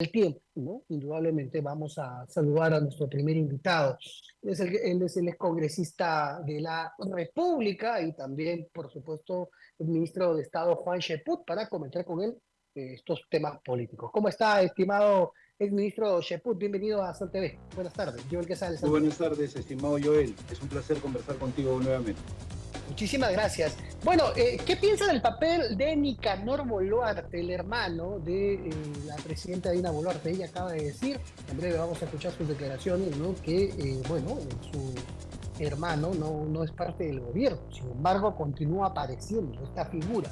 el tiempo, ¿no? Indudablemente vamos a saludar a nuestro primer invitado. Él es el excongresista de la República y también, por supuesto, el ministro de Estado Juan Sheput para comentar con él estos temas políticos. ¿Cómo está, estimado exministro Sheput? Bienvenido a Sol TV. Buenas tardes. Yo el que sale, Muy saluda. buenas tardes, estimado Joel. Es un placer conversar contigo nuevamente. Muchísimas gracias. Bueno, ¿qué piensa del papel de Nicanor Boluarte, el hermano de la presidenta Dina Boluarte? Ella acaba de decir, en breve vamos a escuchar sus declaraciones, ¿no? Que, bueno, su hermano no es parte del gobierno, sin embargo, continúa apareciendo esta figura.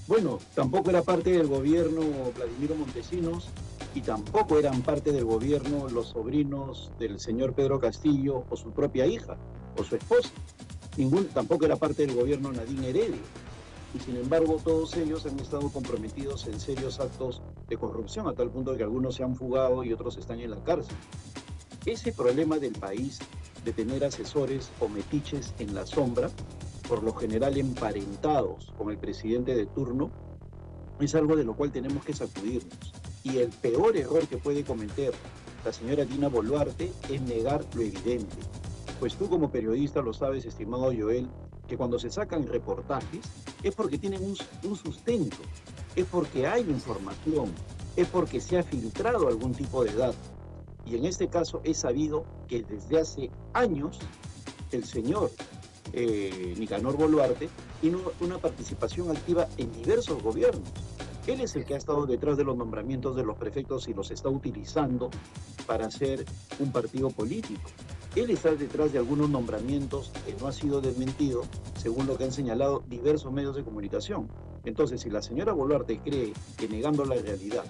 Bueno, tampoco era parte del gobierno Vladimiro Montesinos y tampoco eran parte del gobierno los sobrinos del señor Pedro Castillo o su propia hija o su esposa. Tampoco era parte del gobierno Nadine Heredia. Y sin embargo, todos ellos han estado comprometidos en serios actos de corrupción, a tal punto de que algunos se han fugado y otros están en la cárcel. Ese problema del país de tener asesores o metiches en la sombra, por lo general emparentados con el presidente de turno, es algo de lo cual tenemos que sacudirnos. Y el peor error que puede cometer la señora Dina Boluarte es negar lo evidente. Pues tú como periodista lo sabes, estimado Joel, que cuando se sacan reportajes es porque tienen un sustento, es porque hay Así es. información, es porque se ha filtrado algún tipo de datos. Y en este caso es sabido que desde hace años el señor Nicanor Boluarte tiene una participación activa en diversos gobiernos. Él es Así el que ha es. estado detrás de los nombramientos de los prefectos y los está utilizando para hacer un partido político. Él está detrás de algunos nombramientos que no ha sido desmentido, según lo que han señalado diversos medios de comunicación. Entonces, si la señora Boluarte cree que negando la realidad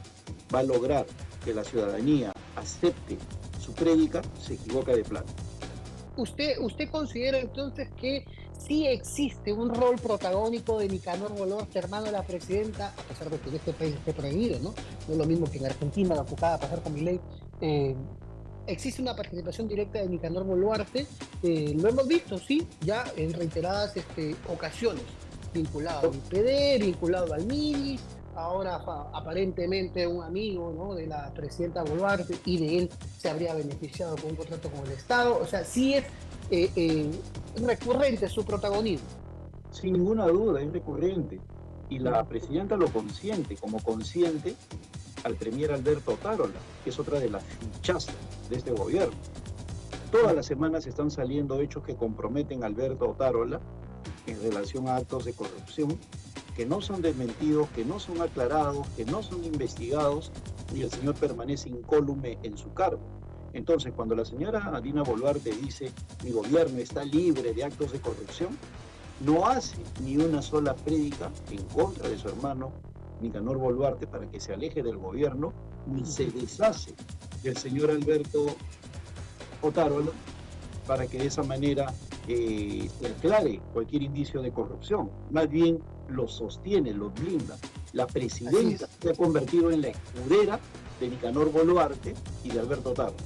va a lograr que la ciudadanía acepte su prédica, se equivoca de plano. ¿Usted considera entonces que sí existe un rol protagónico de Nicanor Boluarte, hermano de la presidenta, a pesar de que en este país esté prohibido, ¿no? No es lo mismo que en Argentina, lo que acaba de pasar con Milei. Eh, Existe una participación directa de Nicanor Boluarte, lo hemos visto, sí, ya en reiteradas ocasiones, vinculado al IPD, vinculado al MIDIS, ahora aparentemente un amigo, ¿no? De la presidenta Boluarte y de él se habría beneficiado con un contrato con el Estado. O sea, sí es recurrente su protagonismo. Sin ninguna duda, es recurrente. Y la presidenta lo consiente, como consciente al premier Alberto Otárola, que es otra de las fichazas de este gobierno. Todas las semanas están saliendo hechos que comprometen a Alberto Otárola en relación a actos de corrupción, que no son desmentidos, que no son aclarados, que no son investigados, y el señor permanece incólume en su cargo. Entonces, cuando la señora Dina Boluarte dice mi gobierno está libre de actos de corrupción, no hace ni una sola prédica en contra de su hermano Nicanor Boluarte para que se aleje del gobierno, ni se deshace del señor Alberto Otárola para que de esa manera se aclare cualquier indicio de corrupción. Más bien lo sostiene, lo blinda. La Así presidenta es. se ha convertido en la escudera de Nicanor Boluarte y de Alberto Otárola.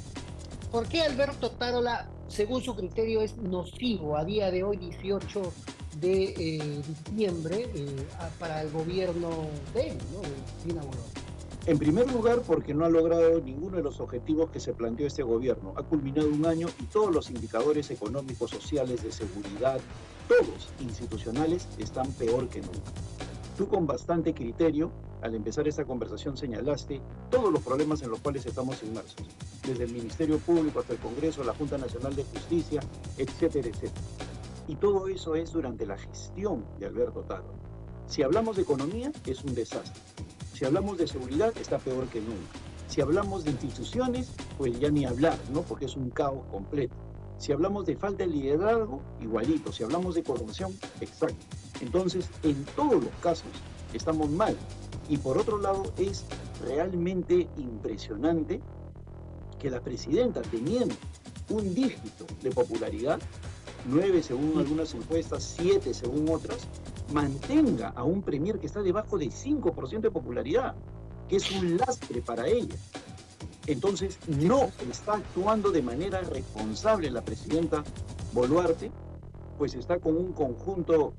¿Por qué Alberto Tarola, según su criterio, es nocivo a día de hoy, 18 de diciembre, para el gobierno de él, ¿no? De Dina Boluarte? En primer lugar, porque no ha logrado ninguno de los objetivos que se planteó este gobierno. Ha culminado un año y todos los indicadores económicos, sociales, de seguridad, todos institucionales, están peor que nunca. Tú con bastante criterio, al empezar esta conversación, señalaste todos los problemas en los cuales estamos inmersos, desde el Ministerio Público hasta el Congreso, la Junta Nacional de Justicia, etcétera, etcétera. Y todo eso es durante la gestión de Alberto Taro. Si hablamos de economía, es un desastre. Si hablamos de seguridad, está peor que nunca. Si hablamos de instituciones, pues ya ni hablar, ¿no? Porque es un caos completo. Si hablamos de falta de liderazgo, igualito. Si hablamos de corrupción, exacto. Entonces, en todos los casos, estamos mal. Y por otro lado, es realmente impresionante que la presidenta, teniendo un dígito de popularidad, 9 según algunas encuestas, 7 según otras, mantenga a un premier que está debajo de 5% de popularidad, que es un lastre para ella. Entonces, Sí, no pues. está actuando de manera responsable la presidenta Boluarte, pues está con un conjunto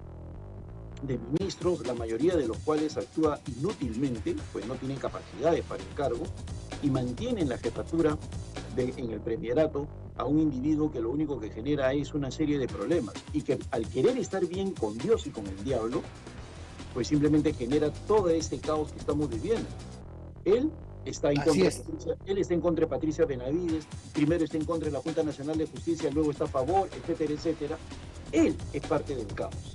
de ministros, la mayoría de los cuales actúa inútilmente, pues no tienen capacidades para el cargo, y mantienen la jefatura en el premierato a un individuo que lo único que genera es una serie de problemas, y que al querer estar bien con Dios y con el diablo, pues simplemente genera todo este caos que estamos viviendo. Él está en contra, él está en contra de Patricia Benavides, primero está en contra de la Junta Nacional de Justicia, luego está a favor, etcétera, etcétera. Él es parte del caos.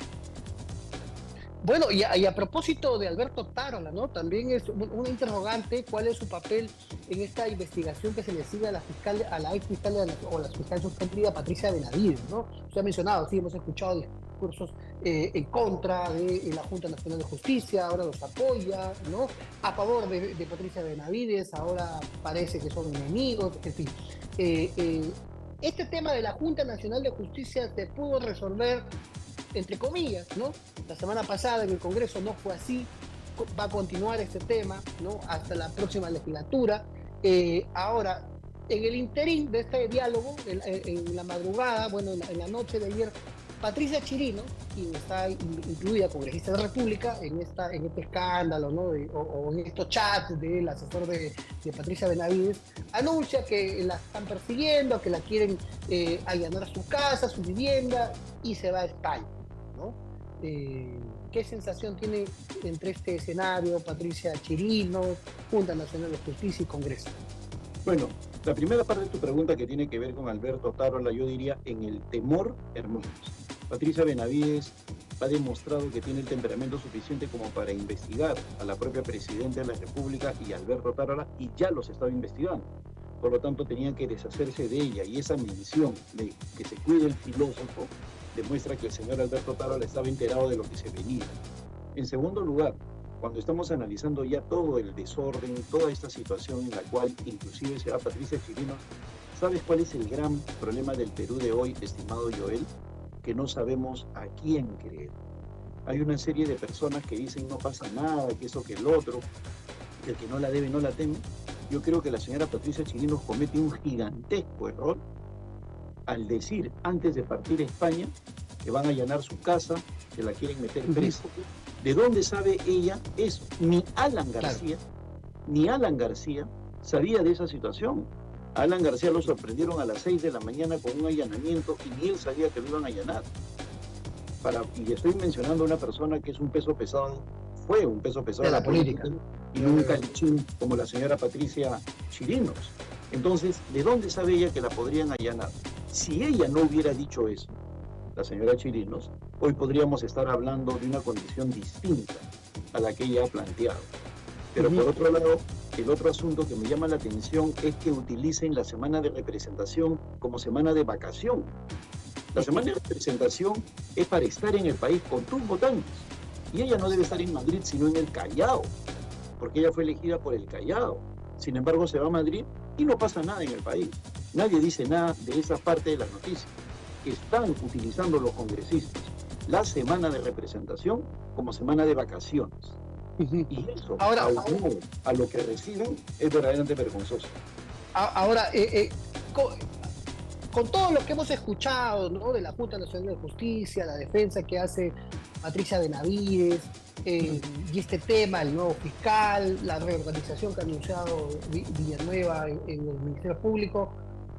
Bueno, y a propósito de Alberto Tarola, ¿no? También es una interrogante, ¿cuál es su papel en esta investigación que se le sigue a la ex fiscal o la fiscal suspendida Patricia Benavides, ¿no? Usted ha mencionado, sí, hemos escuchado discursos en contra de la Junta Nacional de Justicia, ahora los apoya, ¿no? A favor de Patricia Benavides, ahora parece que son enemigos, en fin. Este tema de la Junta Nacional de Justicia se pudo resolver entre comillas, ¿no? La semana pasada en el Congreso no fue así, va a continuar este tema, ¿no? Hasta la próxima legislatura. Ahora, en el interín de este diálogo, en la madrugada, bueno, en la noche de ayer, Patricia Chirinos, quien está incluida congresista de la República en este escándalo, ¿no? O en estos chats del asesor de Patricia Benavides, anuncia que la están persiguiendo, que la quieren allanar su casa, su vivienda, y se va a España, ¿no? ¿Qué sensación tiene entre este escenario, Patricia Chirinos, Junta Nacional de Justicia y Congreso? Bueno, la primera parte de tu pregunta, que tiene que ver con Alberto Tarola, yo diría en el temor, hermanos. Patricia Benavides ha demostrado que tiene el temperamento suficiente como para investigar a la propia Presidenta de la República y a Alberto Tarola, y ya los estaba investigando. Por lo tanto, tenían que deshacerse de ella, y esa mención de que se cuide el filósofo demuestra que el señor Alberto Tarola estaba enterado de lo que se venía. En segundo lugar, cuando estamos analizando ya todo el desorden, toda esta situación en la cual inclusive se va Patricia Chirinos, ¿sabes cuál es el gran problema del Perú de hoy, estimado Joel? Que no sabemos a quién creer. Hay una serie de personas que dicen no pasa nada, que eso, que el otro, que el que no la debe no la teme. Yo creo que la señora Patricia Chirinos comete un gigantesco error al decir antes de partir a España que van a allanar su casa, que la quieren meter presa. ¿De dónde sabe ella eso? Ni Alan García sabía de esa situación. A Alan García lo sorprendieron a las 6 de la mañana con un allanamiento y ni él sabía que lo iban a allanar. Y estoy mencionando a una persona que es un peso pesado, fue un peso pesado de la política, y nunca lichín como la señora Patricia Chirinos. Entonces, ¿de dónde sabe ella que la podrían allanar? Si ella no hubiera dicho eso, la señora Chirinos, hoy podríamos estar hablando de una condición distinta a la que ella ha planteado. Pero por otro lado, el otro asunto que me llama la atención es que utilicen la semana de representación como semana de vacación. La semana de representación es para estar en el país con tus votantes. Y ella no debe estar en Madrid, sino en el Callao, porque ella fue elegida por el Callao. Sin embargo, se va a Madrid y no pasa nada en el país. Nadie dice nada de esa parte de las noticias. Están utilizando los congresistas la semana de representación como semana de vacaciones. Y eso, ahora, a lo que reciben, es verdaderamente vergonzoso. Ahora, con todo lo que hemos escuchado, ¿no? De la Junta Nacional de Justicia, la defensa que hace Patricia Benavides, y este tema, el nuevo fiscal, la reorganización que ha anunciado Villanueva en el Ministerio Público,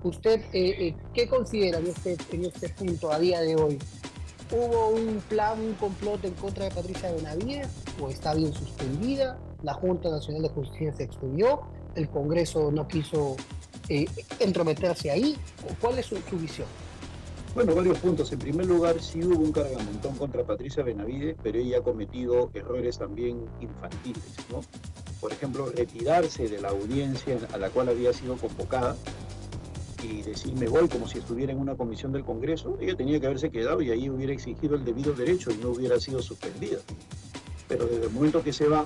¿usted qué considera en este punto a día de hoy? ¿Hubo un plan, un complot en contra de Patricia Benavides o está bien suspendida? ¿La Junta Nacional de Justicia se excluyó? ¿El Congreso no quiso entrometerse ahí? ¿Cuál es su visión? Bueno, varios puntos. En primer lugar, sí hubo un cargamontón contra Patricia Benavides, pero ella ha cometido errores también infantiles, ¿no? Por ejemplo, retirarse de la audiencia a la cual había sido convocada y decir me voy como si estuviera en una comisión del Congreso. Ella tenía que haberse quedado y ahí hubiera exigido el debido derecho y no hubiera sido suspendida. Pero desde el momento que se va,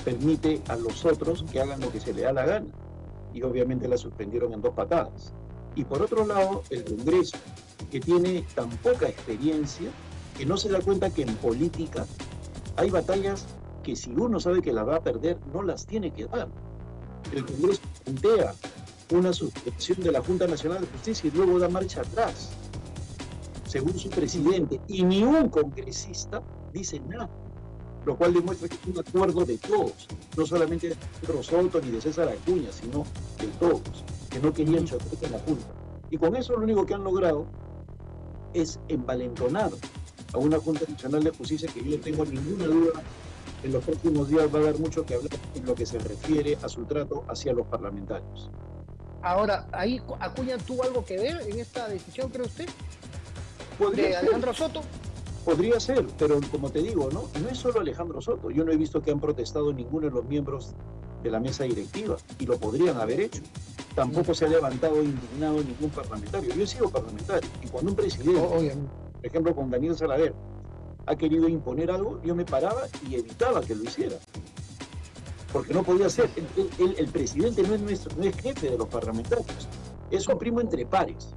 permite a los otros que hagan lo que se le da la gana. Y obviamente la suspendieron en 2 patadas. Y por otro lado, el Congreso, que tiene tan poca experiencia, que no se da cuenta que en política hay batallas que si uno sabe que las va a perder, no las tiene que dar. El Congreso plantea una suspensión de la Junta Nacional de Justicia y luego da marcha atrás, según su presidente, y ni un congresista dice nada, lo cual demuestra que es un acuerdo de todos, no solamente de Pedro Soto ni de César Acuña, sino de todos, que no querían choque en la Junta. Y con eso lo único que han logrado es envalentonar a una Junta Nacional de Justicia que yo no tengo ninguna duda en los próximos días va a dar mucho que hablar en lo que se refiere a su trato hacia los parlamentarios. Ahora, ¿ahí Acuña tuvo algo que ver en esta decisión, cree usted? Podría ¿De ser, Alejandro Soto? podría ser, pero como te digo, no es solo Alejandro Soto. Yo no he visto que han protestado ninguno de los miembros de la mesa directiva y lo podrían haber hecho. Tampoco se ha levantado indignado ningún parlamentario. Yo he sido parlamentario y cuando un presidente, por ejemplo con Daniel Salaver, ha querido imponer algo, yo me paraba y evitaba que lo hiciera. Porque no podía ser. El presidente no es jefe de los parlamentarios. Es un primo entre pares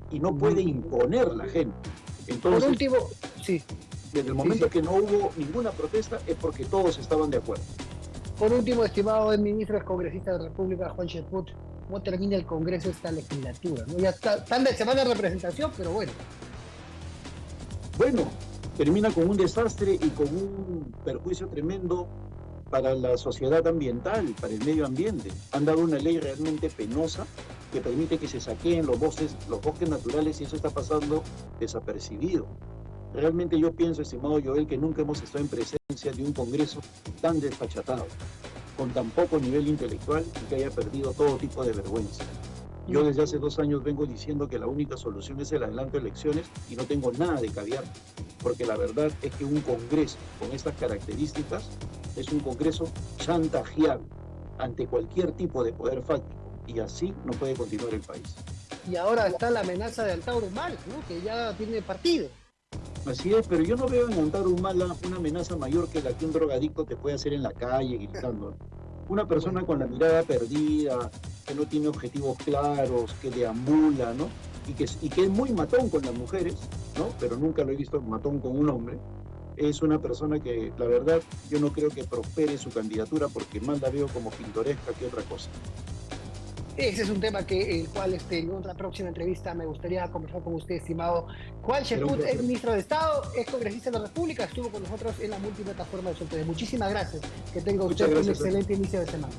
y no puede imponer la gente. Entonces, por último, sí. Desde el momento que no hubo ninguna protesta es porque todos estaban de acuerdo. Por último, estimado ministro congresista de la República, Juan Cheput, ¿cómo termina el Congreso esta legislatura? ¿No? Ya están de semana de representación, pero bueno. Bueno, termina con un desastre y con un perjuicio tremendo para la sociedad ambiental, para el medio ambiente. Han dado una ley realmente penosa que permite que se saqueen los bosques naturales y eso está pasando desapercibido. Realmente yo pienso, estimado Joel, que nunca hemos estado en presencia de un Congreso tan desfachatado, con tan poco nivel intelectual y que haya perdido todo tipo de vergüenza. Yo desde hace 2 años vengo diciendo que la única solución es el adelanto de elecciones y no tengo nada de caviar, porque la verdad es que un Congreso con estas características es un Congreso chantajeable ante cualquier tipo de poder fáctico y así no puede continuar el país. Y ahora está la amenaza de Antauro Humala, ¿no? Que ya tiene partido. Así es, pero yo no veo en Antauro Humala una amenaza mayor que la que un drogadicto te puede hacer en la calle gritando. Una persona con la mirada perdida, que no tiene objetivos claros, que deambula, ¿no? Y que es muy matón con las mujeres, ¿no? Pero nunca lo he visto matón con un hombre. Es una persona que, la verdad, yo no creo que prospere su candidatura porque más la veo como pintoresca que otra cosa. Ese es un tema el cual en otra próxima entrevista me gustaría conversar con usted, estimado Juan Cheput, es ministro de Estado, es congresista de la República, estuvo con nosotros en la multiplataforma de Solteres. Muchísimas gracias. Que tenga usted un excelente inicio de semana.